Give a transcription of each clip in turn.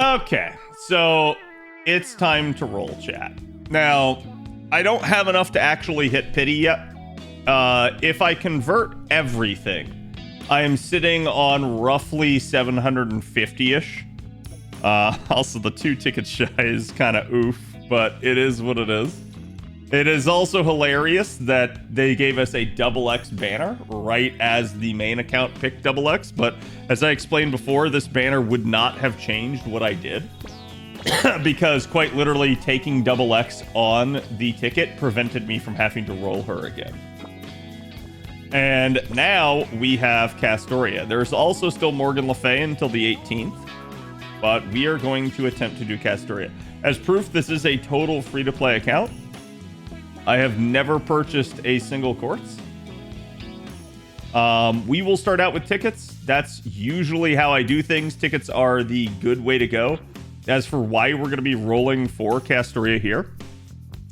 Okay, so it's time to roll, chat. Now, I don't have enough to actually hit pity yet. If I convert everything, I am sitting on roughly 750-ish. Also, the 2 tickets shy is kind of oof, but it is what it is. It is also hilarious that they gave us a XX banner right as the main account picked XX, but as I explained before, this banner would not have changed what I did because quite literally taking XX on the ticket prevented me from having to roll her again. And now we have Castoria. There's also still Morgan Le Fay until the 18th, but we are going to attempt to do Castoria. As proof, this is a total free-to-play account. I have never purchased a single quartz. We will start out with tickets. That's usually how I do things. Tickets are the good way to go. As for why we're going to be rolling for Castoria here,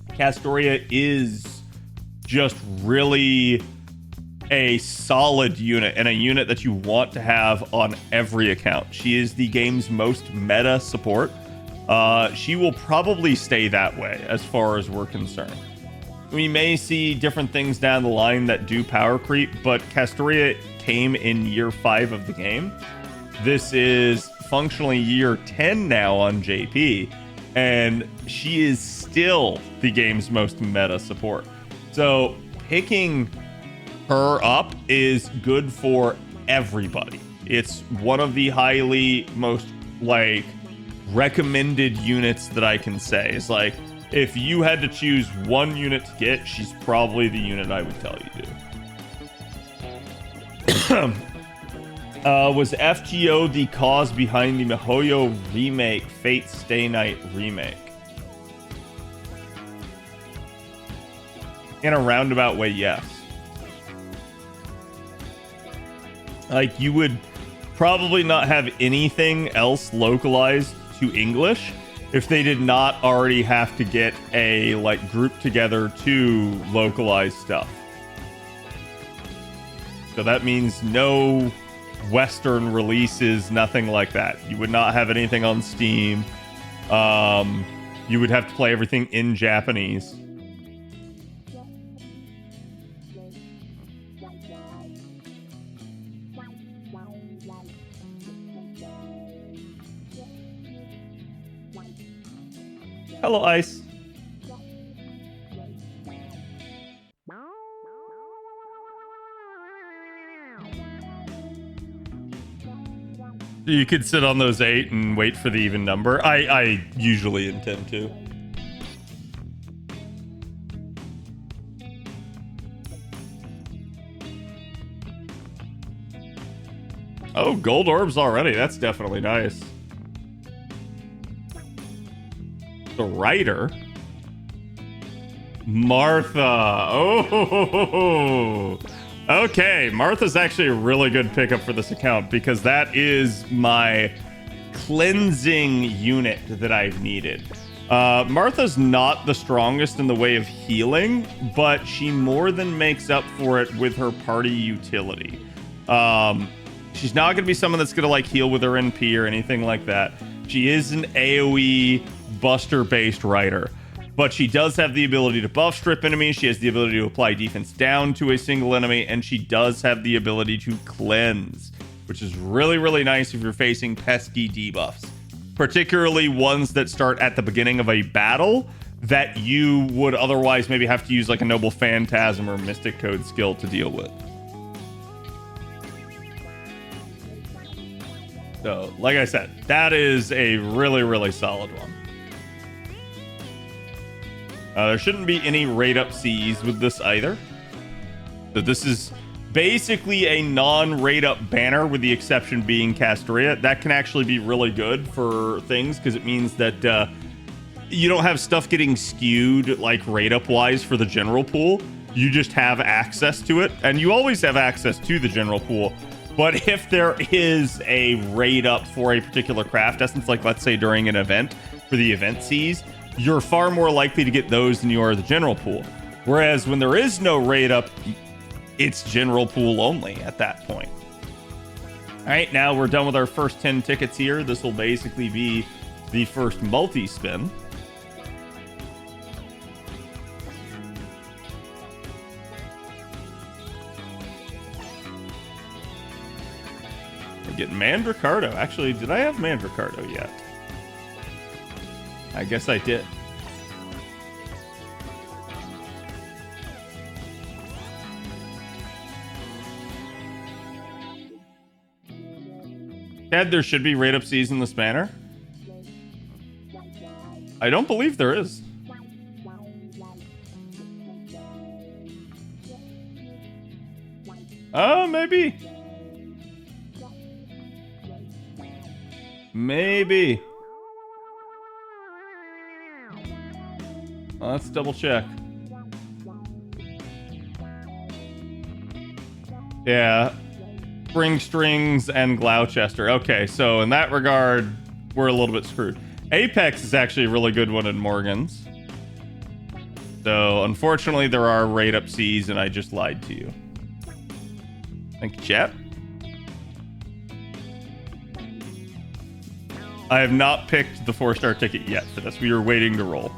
Castoria is just really a solid unit and a unit that you want to have on every account. She is the game's most meta support. She will probably stay that way as far as we're concerned. We may see different things down the line that do power creep, but Castoria came in year 5 of the game. This is functionally year 10 now on JP, and she is still the game's most meta support. So picking her up is good for everybody. It's one of the highly most recommended units that I can say. It's like, if you had to choose one unit to get, she's probably the unit I would tell you to. Was FGO the cause behind the MiHoYo remake, Fate Stay Night remake? In a roundabout way, yes. Like, you would probably not have anything else localized to English if they did not already have to get a group together to localize stuff. So that means no Western releases, nothing like that. You would not have anything on Steam. You would have to play everything in Japanese. Hello, Ice. You could sit on those 8 and wait for the even number. I usually intend to. Oh, gold orbs already. That's definitely nice. The writer, Martha. Oh, okay. Martha's actually a really good pickup for this account because that is my cleansing unit that I've needed. Martha's not the strongest in the way of healing, but she more than makes up for it with her party utility. She's not going to be someone that's going to heal with her NP or anything like that. She is an AoE buster based writer, but she does have the ability to buff strip enemies. She has the ability to apply defense down to a single enemy, and she does have the ability to cleanse, which is really, really nice if you're facing pesky debuffs, particularly ones that start at the beginning of a battle that you would otherwise maybe have to use a Noble Phantasm or Mystic Code skill to deal with. So, like I said, that is a really, really solid one. There shouldn't be any rate up Cs with this either. So this is basically a non-rate up banner, with the exception being Castoria. That can actually be really good for things because it means that you don't have stuff getting skewed rate up wise for the general pool. You just have access to it, and you always have access to the general pool. But if there is a rate up for a particular craft essence, let's say during an event for the event Cs, you're far more likely to get those than you are the general pool. Whereas when there is no raid up, it's general pool only at that point. All right, now we're done with our first 10 tickets here. This will basically be the first multi-spin. I get Mandricardo. Actually, did I have Mandricardo yet? I guess I did. Khad, there should be rate up C's in this banner. I don't believe there is. Oh, maybe. Maybe. Let's double check. Yeah. Spring Strings and Gloucester. Okay, so in that regard, we're a little bit screwed. Apex is actually a really good one in Morgan's. So, unfortunately, there are rate up C's, and I just lied to you. Thank you, chat. I have not picked the 4-star ticket yet for this. We are waiting to roll.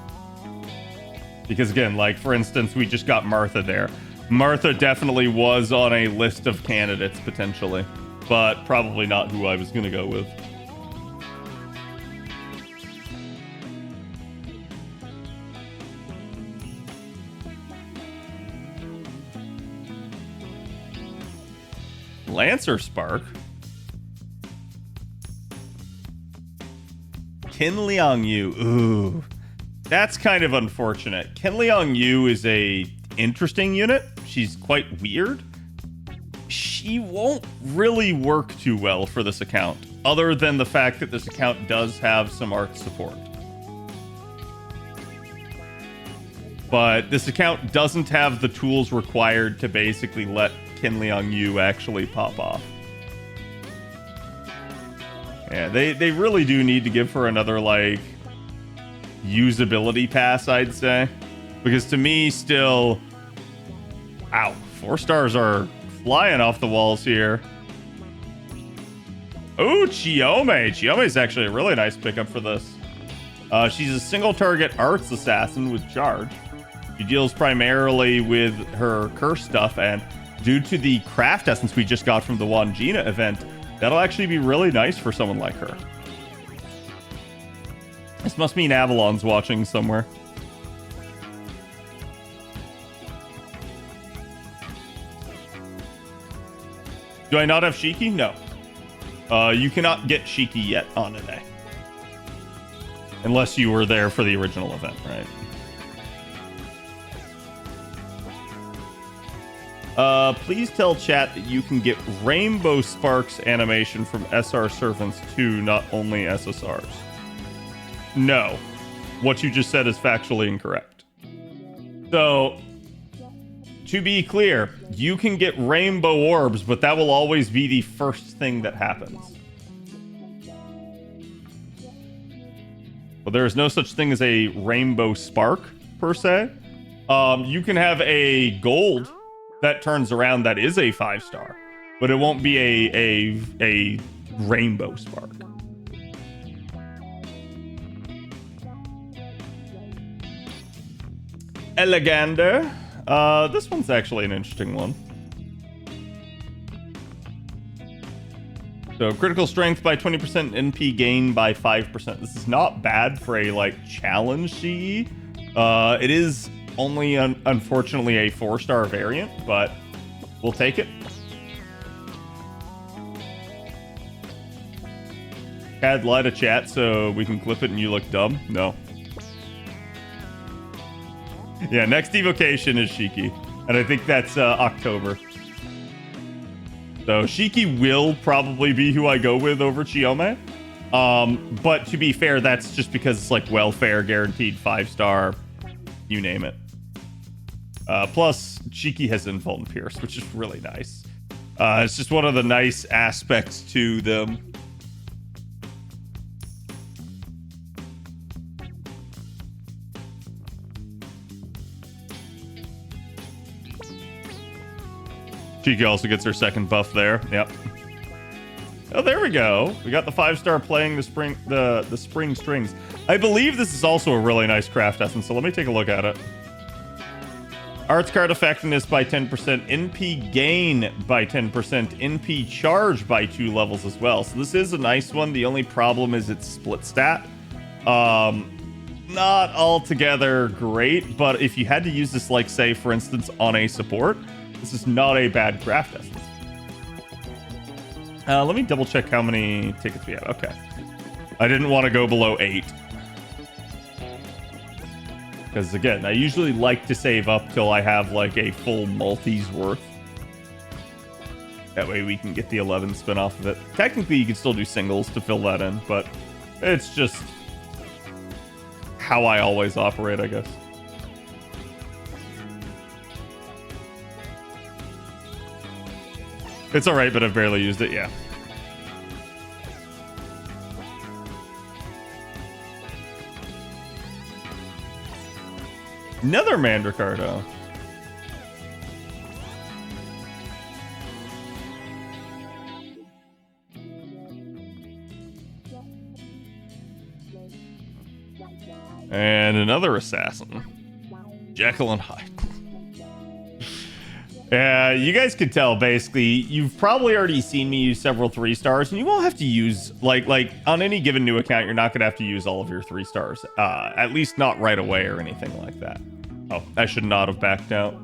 Because, again, like, for instance, we just got Martha there. Martha definitely was on a list of candidates, potentially. But probably not who I was going to go with. Lancer Spark. Qin Liang Yu. Ooh. That's kind of unfortunate. Qin Liang Yu is a interesting unit. She's quite weird. She won't really work too well for this account, other than the fact that this account does have some art support. But this account doesn't have the tools required to basically let Qin Liang Yu actually pop off. Yeah, they really do need to give her another, like, usability pass, I'd say. Because to me, still... Ow. 4 stars are flying off the walls here. Oh, Chiome. Chiome is actually a really nice pickup for this. She's a single target arts assassin with charge. She deals primarily with her curse stuff, and due to the craft essence we just got from the Wangina event, that'll actually be really nice for someone like her. This must mean Avalon's watching somewhere. Do I not have Shiki? No. You cannot get Shiki yet on a day. Unless you were there for the original event, right? Please tell chat that you can get Rainbow Sparks animation from SR Servants 2, not only SSRs. No. What you just said is factually incorrect. So, to be clear, you can get rainbow orbs, but that will always be the first thing that happens. But there is no such thing as a rainbow spark, per se. You can have a gold that turns around that is a 5-star, but it won't be a rainbow spark. Elegander. This one's actually an interesting one. So critical strength by 20%, NP gain by 5%. This is not bad for a like challenge CE. It is only unfortunately a 4-star variant, but we'll take it. Khad, lie to chat so we can clip it and you look dumb. No. Yeah, next evocation is Shiki, and I think that's October. So Shiki will probably be who I go with over Chiome. But to be fair, that's just because it's like welfare, guaranteed 5-star, you name it. Plus, Shiki has Invuln and Pierce, which is really nice. It's just one of the nice aspects to them. Shiki also gets her second buff there. Yep. Oh, there we go. We got the 5-star playing the spring strings. I believe this is also a really nice craft essence, so let me take a look at it. Arts card effectiveness by 10%, NP gain by 10%, NP charge by 2 levels as well. So this is a nice one. The only problem is its split stat. Not altogether great, but if you had to use this, like, say, for instance, on a support, this is not a bad craft essence. Let me double check how many tickets we have. Okay. I didn't want to go below 8. Because, again, I usually like to save up till I have, like, a full multi's worth. That way we can get the 11 spin off of it. Technically, you can still do singles to fill that in, but it's just how I always operate, I guess. It's alright, but I've barely used it, yeah. Another Mandricardo. And another assassin. Jekyll and Hyde. Yeah, you guys could tell, basically, you've probably already seen me use several 3-stars, and you won't have to use, like on any given new account, you're not going to have to use all of your 3-stars. At least not right away or anything like that. Oh, I should not have backed out.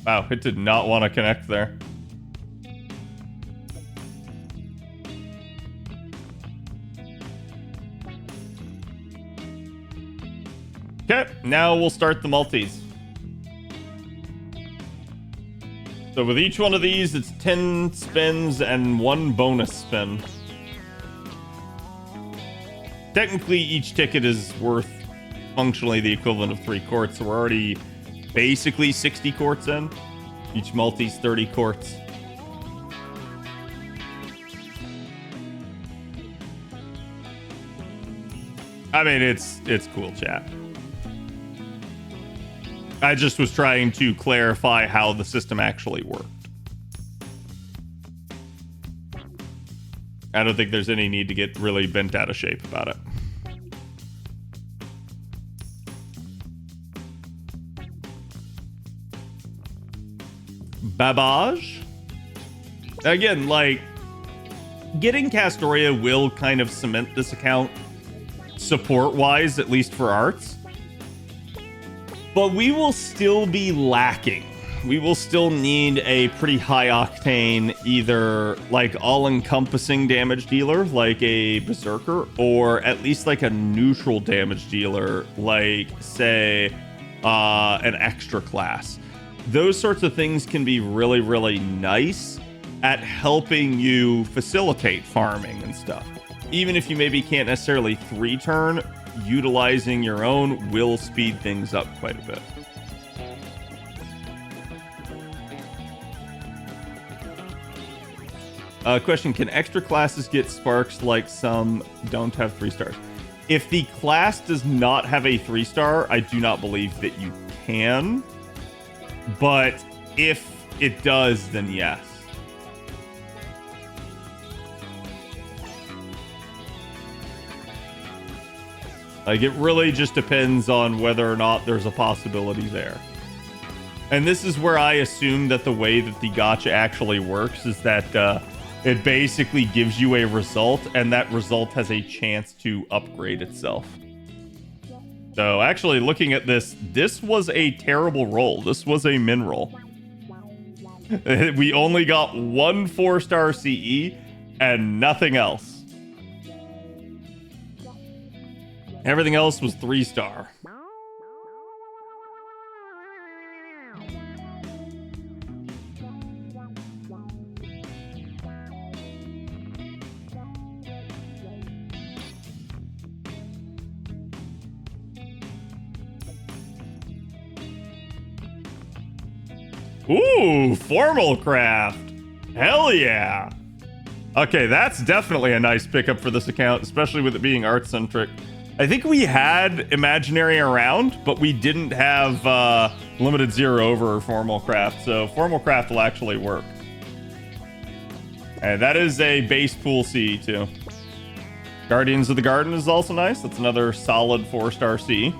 Wow, it did not want to connect there. Okay, now we'll start the multis. So with each one of these, it's 10 spins and 1 bonus spin. Technically, each ticket is worth functionally the equivalent of 3 quartz, so we're already basically 60 quartz in. Each multi's 30 quartz. I mean, it's cool, chat. I just was trying to clarify how the system actually worked. I don't think there's any need to get really bent out of shape about it. Babage? Again, like, getting Castoria will kind of cement this account support-wise, at least for arts. But we will still be lacking. We will still need a pretty high octane, either like all-encompassing damage dealer, like a Berserker, or at least like a neutral damage dealer, like, say, an extra class. Those sorts of things can be really, really nice at helping you facilitate farming and stuff. Even if you maybe can't necessarily 3-turn, utilizing your own will speed things up quite a bit. Question, can extra classes get sparks like some don't have 3-stars? If the class does not have a 3-star, I do not believe that you can. But if it does, then yes. Like, it really just depends on whether or not there's a possibility there. And this is where I assume that the way that the gacha actually works is that it basically gives you a result, and that result has a chance to upgrade itself. So actually, looking at this, this was a terrible roll. This was a min roll. We only got 1 4-star CE and nothing else. Everything else was 3-star. Ooh, formal craft. Hell yeah. Okay, that's definitely a nice pickup for this account, especially with it being art-centric. I think we had imaginary around, but we didn't have limited zero over formal craft. So formal craft will actually work. And that is a base pool C too. Guardians of the Garden is also nice. That's another solid 4-star C.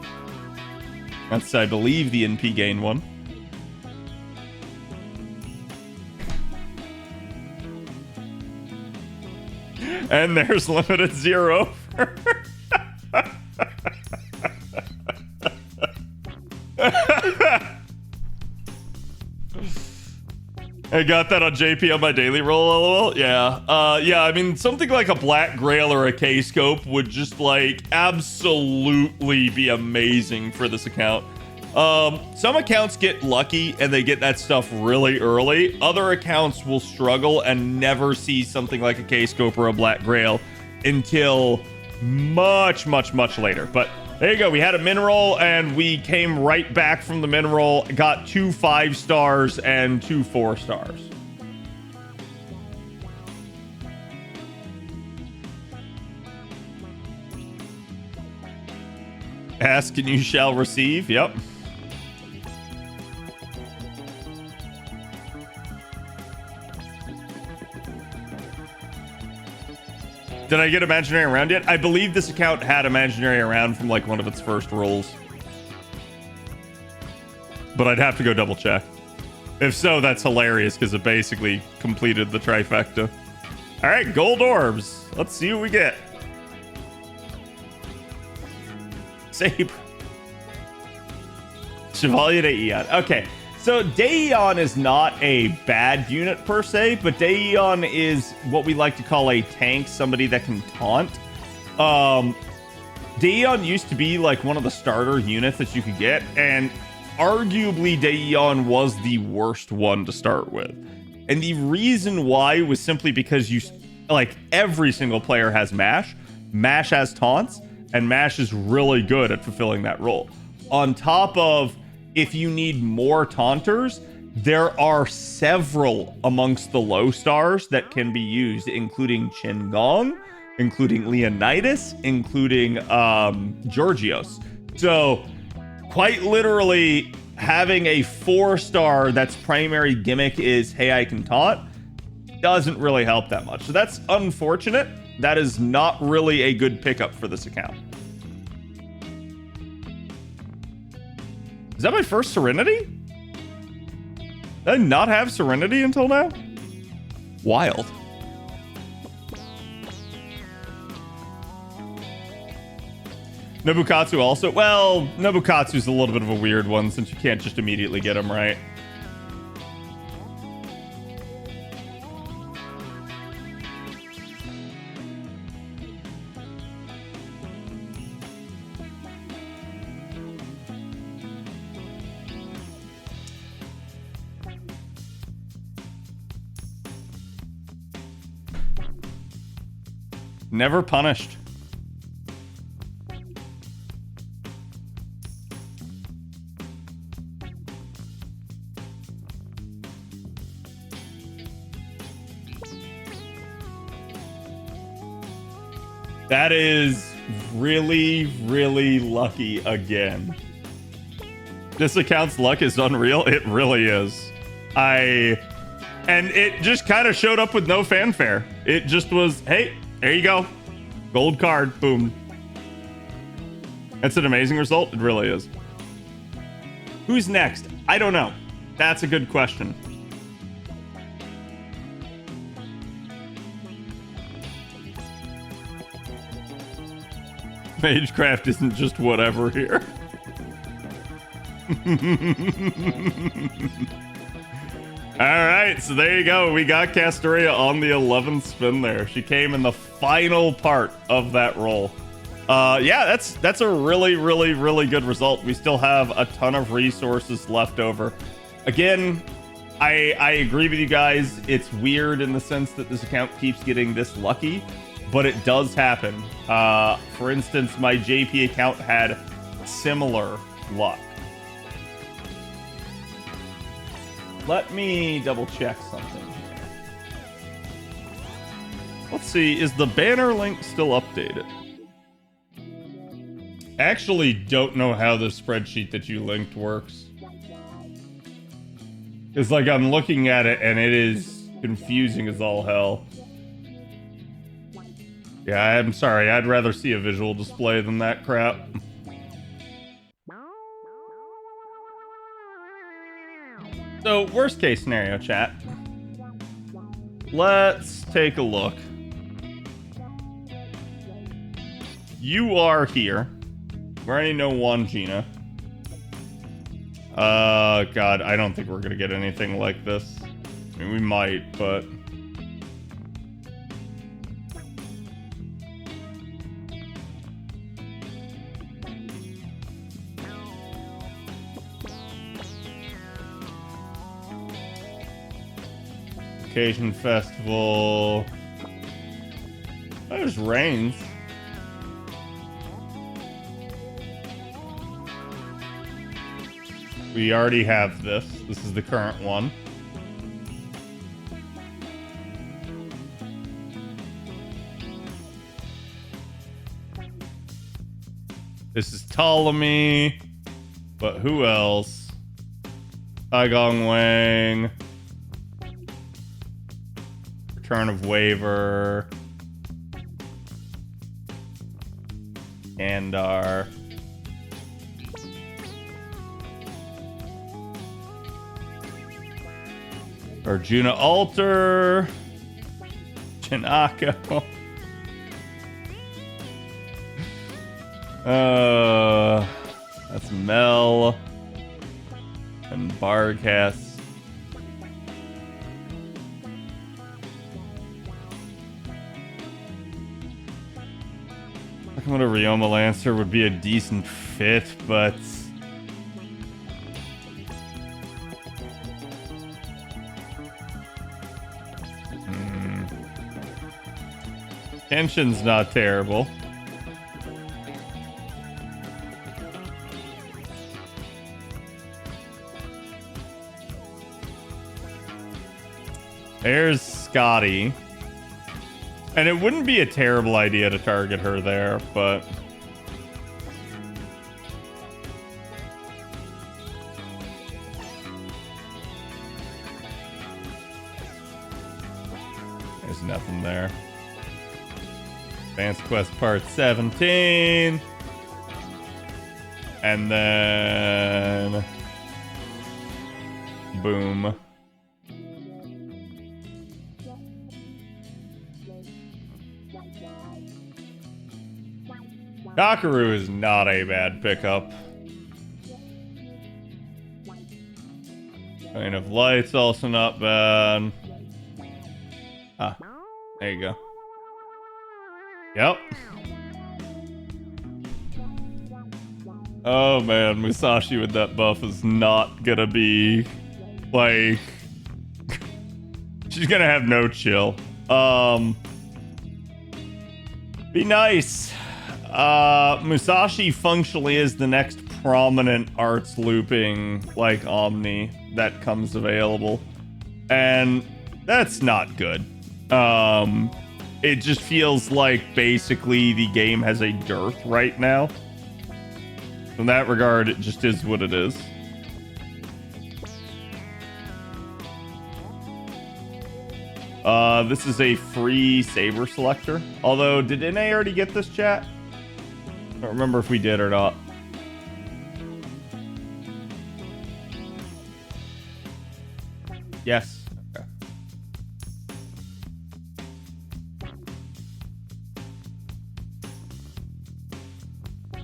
That's, I believe, the NP gain one. And there's limited zero. I got that on JP on my daily roll, lol. Yeah. Yeah, I mean, something like a Black Grail or a K-Scope would just, like, absolutely be amazing for this account. Some accounts get lucky and they get that stuff really early. Other accounts will struggle and never see something like a K-Scope or a Black Grail until much, much, much later. But there you go. We had a mineral and we came right back from the mineral, got 2 5-stars and 2 4-stars. Ask and you shall receive. Yep. Did I get imaginary around yet? I believe this account had imaginary around from like one of its first rolls. But I'd have to go double check. If so, that's hilarious because it basically completed the trifecta. All right, gold orbs. Let's see what we get. Saber. Chevalier de Eon. Okay, so Daeon is not a bad unit per se, but Daeon is what we like to call a tank, somebody that can taunt. Daeon used to be like one of the starter units that you could get, and arguably Daeon was the worst one to start with. And the reason why was simply because like every single player has Mash has taunts, and Mash is really good at fulfilling that role. On top of, if you need more taunters, there are several amongst the low stars that can be used, including Qingong, including Leonidas, including Georgios. So quite literally having a 4-star that's primary gimmick is, hey, I can taunt, doesn't really help that much. So that's unfortunate. That is not really a good pickup for this account. Is that my first Serenity? Did I not have Serenity until now? Wild. Nobukatsu also. Well, Nobukatsu's a little bit of a weird one since you can't just immediately get him right. Never punished. That is really, really lucky again. This account's luck is unreal. It really is. And it just kind of showed up with no fanfare. It just was, hey, there you go. Gold card. Boom. That's an amazing result. It really is. Who's next? I don't know. That's a good question. Magecraft isn't just whatever here. All right, so there you go. We got Castoria on the 11th spin there. She came in the final part of that roll. Yeah, that's a really, really, really good result. We still have a ton of resources left over. Again, I agree with you guys. It's weird in the sense that this account keeps getting this lucky, but it does happen. For instance, my JP account had similar luck. Let me double check something here. Let's see, is the banner link still updated? Actually don't know how the spreadsheet that you linked works. It's like I'm looking at it and it is confusing as all hell. Yeah, I'm sorry. I'd rather see a visual display than that crap. So, worst case scenario, chat. Let's take a look. You are here. We already know one Gina. God, I don't think we're gonna get anything like this. I mean, we might, but... Occasion Festival... There's Rains. We already have this. This is the current one. This is Ptolemy. But who else? Taigong Wang. Return of Waver. Andar. Arjuna Alter. Chinako. That's Mel. And Barcast. What a Ryoma Lancer would be a decent fit, but... Kenshin's not terrible. There's Scotty. And it wouldn't be a terrible idea to target her there, but... There's nothing there. Advanced Quest Part 17. And then... Boom. Nakaru is not a bad pickup. Kind of Light's also not bad. Ah, there you go. Yep. Oh man, Musashi with that buff is not gonna be like... She's gonna have no chill. Be nice. Musashi functionally is the next prominent arts looping, like, Omni that comes available. And that's not good. It just feels like basically the game has a dearth right now. In that regard, it just is what it is. This is a free saber selector. Although, did NA already get this, chat? I don't remember if we did or not. Yes. Okay.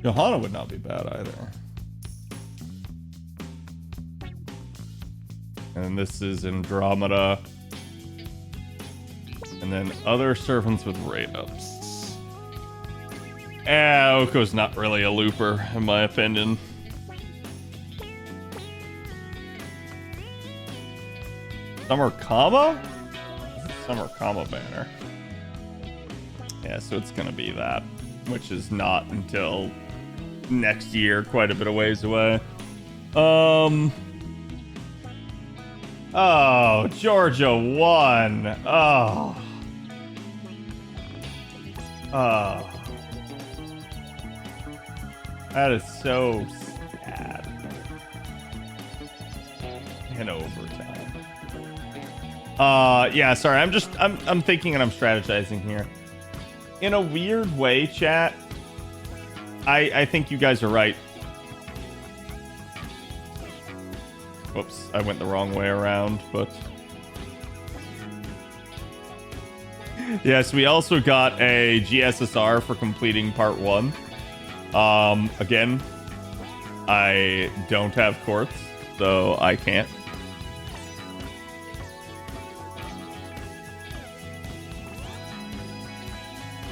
Johanna would not be bad either. And this is Andromeda. And then other servants with rate-ups. Oko's not really a looper, in my opinion. Summer Kama? Summer Kama banner. Yeah, so it's gonna be that, which is not until next year, quite a bit of ways away. Oh, Georgia won. Oh. That is so sad. In overtime. Yeah, sorry. I'm thinking and I'm strategizing here. In a weird way, chat. I think you guys are right. Whoops, I went the wrong way around, but... Yes, we also got a GSSR for completing part 1. Again, I don't have quartz, so I can't.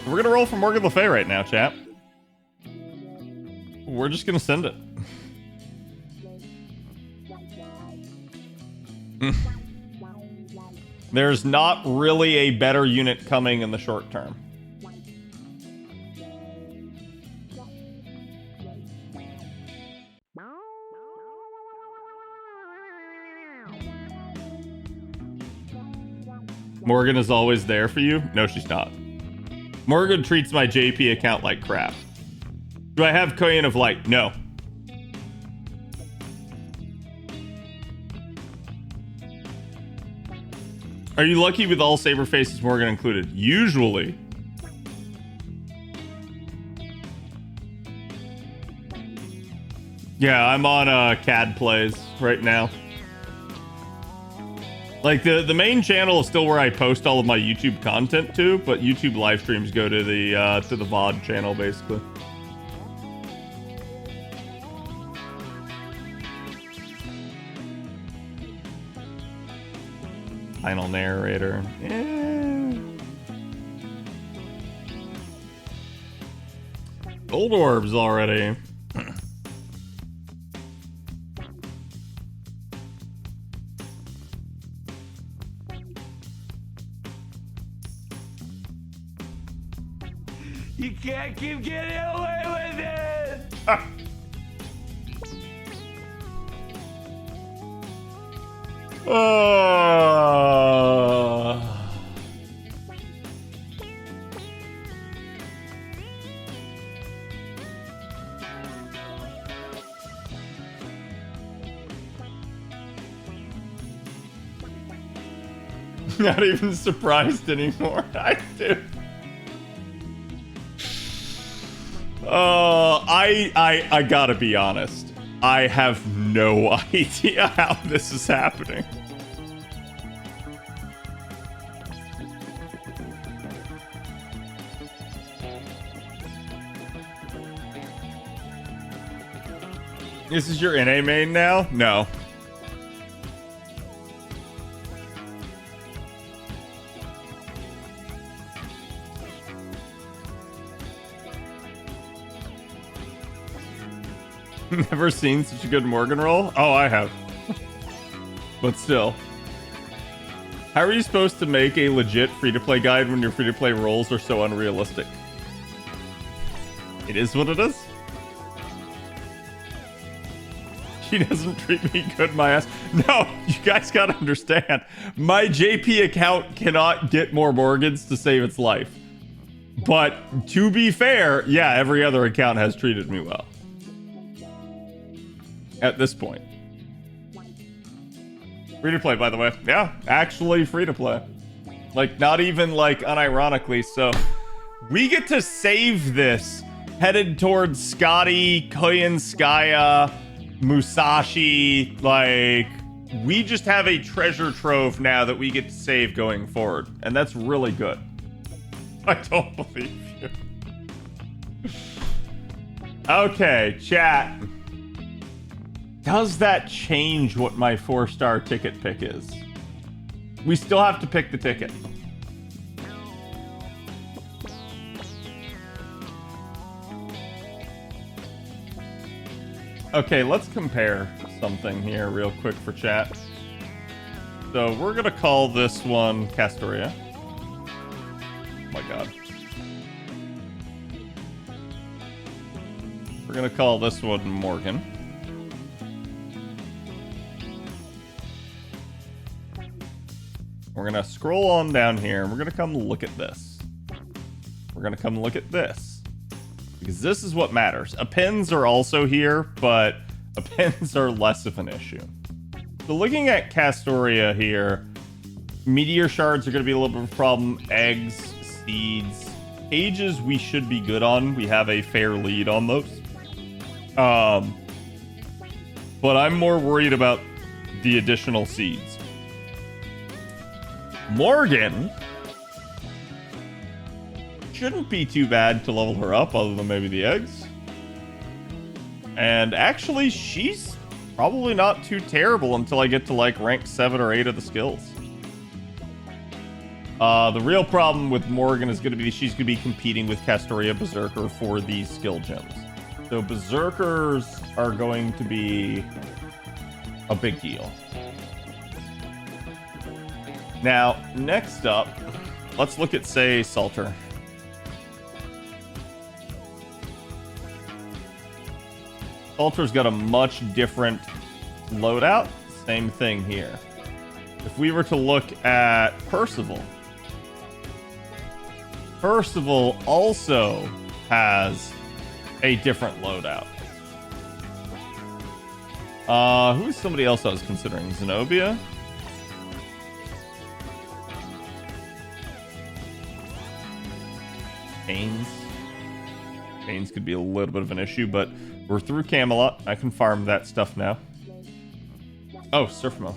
We're gonna roll for Morgan Le Fay right now, chat. We're just gonna send it. There's not really a better unit coming in the short term. Morgan is always there for you? No, she's not. Morgan treats my JP account like crap. Do I have Coin of Light? No. Are you lucky with all saber faces, Morgan included? Usually. Yeah, I'm on Khad plays right now. Like the main channel is still where I post all of my YouTube content to, but YouTube live streams go to the VOD channel basically. Final narrator. Yeah. Gold orbs already. You can't keep getting away with it! Not even surprised anymore. I do. I gotta be honest. I have no idea how this is happening. This is your NA main now? No. Never seen such a good Morgan roll? Oh, I have. But still. How are you supposed to make a legit free-to-play guide when your free-to-play rolls are so unrealistic? It is what it is. She doesn't treat me good, my ass. No, you guys gotta understand. My JP account cannot get more Morgans to save its life. But to be fair, yeah, every other account has treated me well. At this point. Free to play, by the way. Yeah, actually free to play. Like, not even like unironically. So, we get to save this headed towards Scotty, Koyanskaya, Musashi. Like, we just have a treasure trove now that we get to save going forward. And that's really good. I don't believe you. Okay, chat. Does that change what my 4-star ticket pick is? We still have to pick the ticket. Okay, let's compare something here real quick for chat. So we're gonna call this one Castoria. Oh my god. We're gonna call this one Morgan. We're gonna scroll on down here and we're gonna come look at this. We're gonna come look at this. Because this is what matters. Appends are also here, but appends are less of an issue. So looking at Castoria here, meteor shards are going to be a little bit of a problem. Eggs, seeds, cages we should be good on. We have a fair lead on those. But I'm more worried about the additional seeds. Morgan shouldn't be too bad to level her up, other than maybe the eggs. And actually, she's probably not too terrible until I get to like rank 7 or 8 of the skills. The real problem with Morgan is going to be she's going to be competing with Castoria Berserker for these skill gems. So Berserkers are going to be a big deal. Now, next up, let's look at, say, Salter. Salter's got a much different loadout. Same thing here. If we were to look at Percival, Percival also has a different loadout. Who's somebody else I was considering? Zenobia? Canes could be a little bit of an issue, but we're through Camelot. I can farm that stuff now. Oh, Surfmo.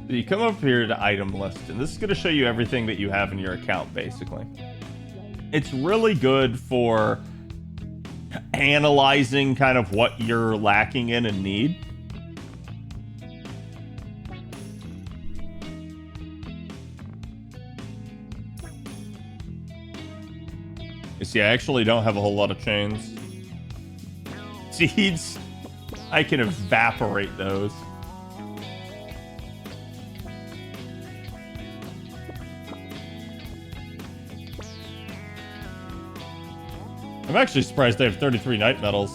So you come up here to item list, and this is going to show you everything that you have in your account, basically. It's really good for analyzing kind of what you're lacking in and need. You see, I actually don't have a whole lot of chains. Seeds, I can evaporate those. I'm actually surprised they have 33 night metals.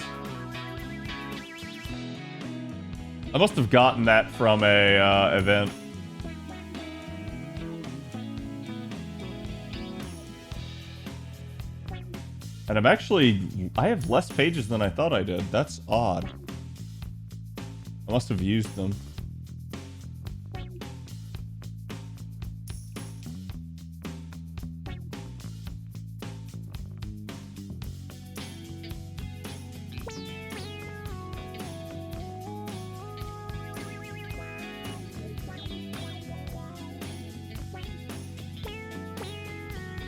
I must have gotten that from a event. And I have less pages than I thought I did. That's odd. I must have used them.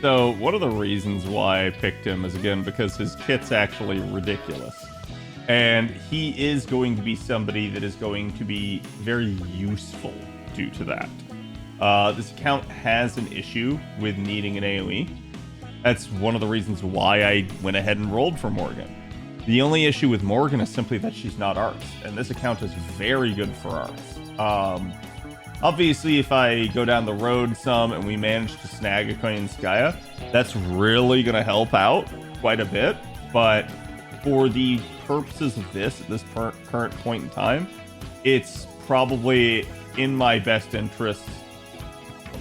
So, one of the reasons why I picked him is, again, because his kit's actually ridiculous. And he is going to be somebody that is going to be very useful due to that. This account has an issue with needing an AoE. That's one of the reasons why I went ahead and rolled for Morgan. The only issue with Morgan is simply that she's not Arts, and this account is very good for Arts. Obviously, if I go down the road some and we manage to snag a Koyanskaya, that's really going to help out quite a bit. But for the purposes of this, at this current point in time, it's probably in my best interest.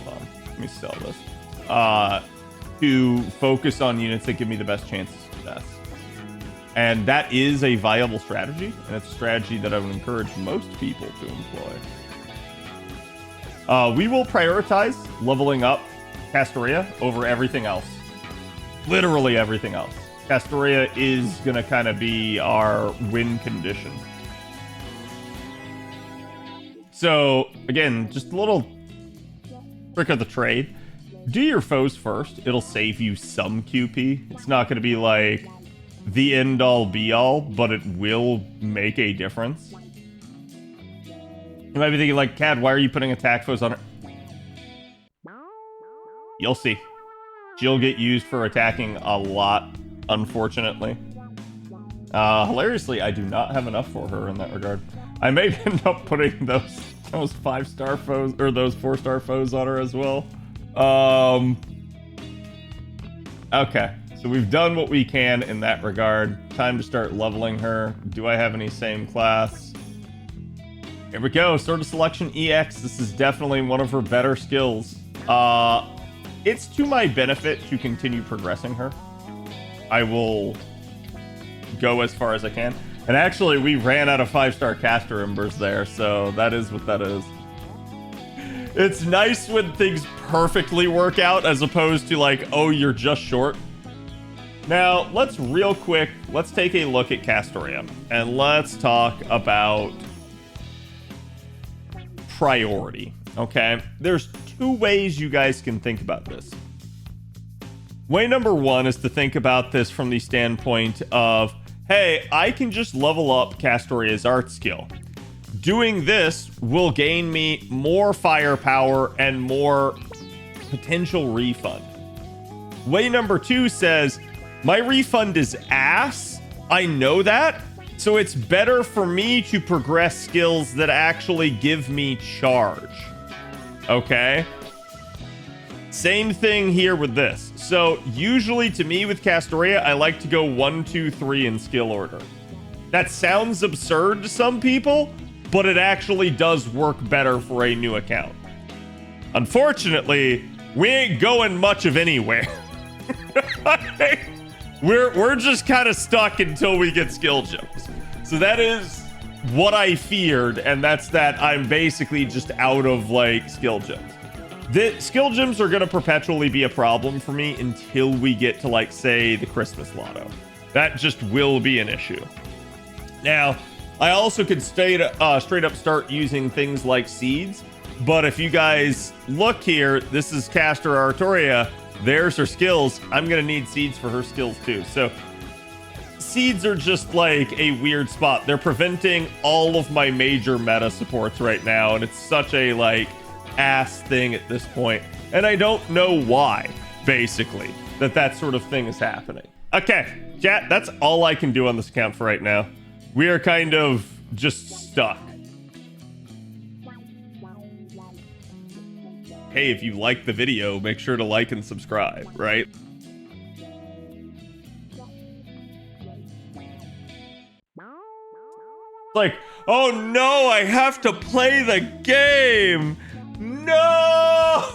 Hold on, let me sell this. To focus on units that give me the best chance of success. And that is a viable strategy, and it's a strategy that I would encourage most people to employ. We will prioritize leveling up Castoria over everything else. Literally everything else. Castoria is going to kind of be our win condition. So, again, just a little trick of the trade. Do your foes first. It'll save you some QP. It's not going to be like the end-all be-all, but it will make a difference. You might be thinking, like, Khad, why are you putting attack foes on her? You'll see. She'll get used for attacking a lot, unfortunately. Hilariously, I do not have enough for her in that regard. I may end up putting those 5-star foes, or those 4-star foes on her as well. Okay. So we've done what we can in that regard. Time to start leveling her. Do I have any same class? Here we go. Sword of Selection EX. This is definitely one of her better skills. It's to my benefit to continue progressing her. I will go as far as I can. And actually, we ran out of 5-star caster embers there, so that is what that is. It's nice when things perfectly work out as opposed to like, oh, you're just short. Now, let's take a look at Castoria, and let's talk about priority, okay? There's two ways you guys can think about this. Way number one is to think about this from the standpoint of, hey, I can just level up Castoria's art skill. Doing this will gain me more firepower and more potential refund. Way number two says, my refund is ass. I know that. So it's better for me to progress skills that actually give me charge. Okay? Same thing here with this. So usually to me with Castoria, I like to go 1, 2, 3 in skill order. That sounds absurd to some people, but it actually does work better for a new account. Unfortunately, we ain't going much of anywhere. We're just kind of stuck until we get skill gems. So that is what I feared, and that's that I'm basically just out of like skill gems. The skill gems are going to perpetually be a problem for me until we get to like, say, the Christmas lotto. That just will be an issue. Now, I also could straight up start using things like seeds, but if you guys look here, this is Caster Artoria. There's her skills. I'm going to need seeds for her skills too. So seeds are just like a weird spot. They're preventing all of my major meta supports right now, and it's such a like ass thing at this point. And I don't know why, basically, that sort of thing is happening. Okay, chat, that's all I can do on this account for right now. We are kind of just stuck. Hey, if you liked the video, make sure to like and subscribe, right? Like, oh no, I have to play the game. No!